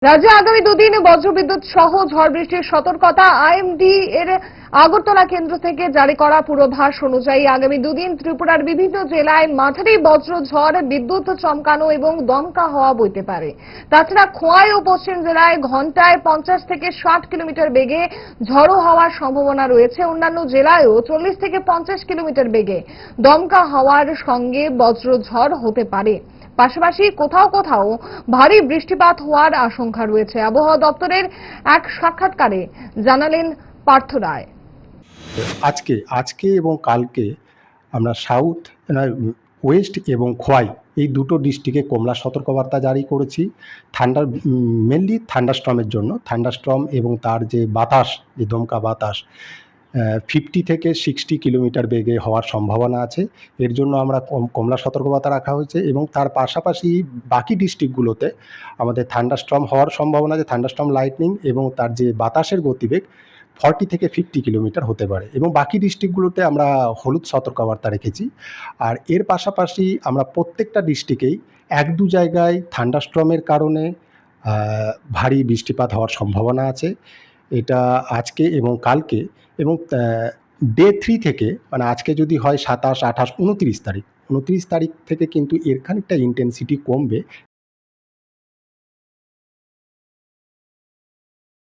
রাজ্যে আগামী দুদিন বজ্রবিদ্যুৎ সহ ঝড় বৃষ্টির সতর্কতা। আইএমডি এর আগরতলা কেন্দ্র থেকে জারি করা পূর্বাভাস অনুযায়ী আগামী দুদিন ত্রিপুরার বিভিন্ন জেলায় মাঝারি বজ্র ঝড়, বিদ্যুৎ চমকানো এবং দমকা হাওয়া বইতে পারে। তাছাড়া খোয়াই ও পশ্চিম জেলায় ঘন্টায় 50 থেকে 60 কিলোমিটার বেগে ঝড়ো হওয়ার সম্ভাবনা রয়েছে। অন্যান্য জেলায়ও 40 থেকে 50 কিলোমিটার বেগে দমকা হাওয়ার সঙ্গে বজ্রঝড় হতে পারে। পাশাপাশি কোথাও কোথাও ভারী বৃষ্টিপাত হওয়ার আশঙ্কা রয়েছে। আবহাওয়া দপ্তরের এক সাক্ষাৎকারে জানালেন পার্থ রায়। আজকে আজকে এবং কালকে আমরা সাউথ ওয়েস্ট এবং খোয়াই এই দুটো ডিস্ট্রিক্টে কমলা সতর্কবার্তা জারি করেছি। মেনলি থান্ডারস্টর্মের জন্য। থান্ডারস্টর্ম এবং তার যে বাতাস, যে দমকা বাতাস 50 থেকে 60 কিলোমিটার বেগে হওয়ার সম্ভাবনা আছে। এর জন্য আমরা কমলা সতর্কবার্তা রাখা হয়েছে এবং তার পাশাপাশি বাকি ডিস্ট্রিক্টগুলোতে আমাদের থান্ডারস্টর্ম হওয়ার সম্ভাবনা আছে। থান্ডারস্টর্ম লাইটনিং এবং তার যে বাতাসের গতিবেগ 40 থেকে 50 কিলোমিটার হতে পারে এবং বাকি ডিস্ট্রিক্টগুলোতে আমরা হলুদ সতর্কবার্তা রেখেছি। আর এর পাশাপাশি আমরা প্রত্যেকটা ডিস্ট্রিক্টেই 1-2 জায়গায় থান্ডারস্টর্মের কারণে ভারী বৃষ্টিপাত হওয়ার সম্ভাবনা আছে। এটা আজকে এবং কালকে এবং ডে 3 থেকে, মানে আজকে যদি হয় 27, 28, 29 তারিখ থেকে কিন্তু এর খানিকটা ইন্টেন্সিটি কমবে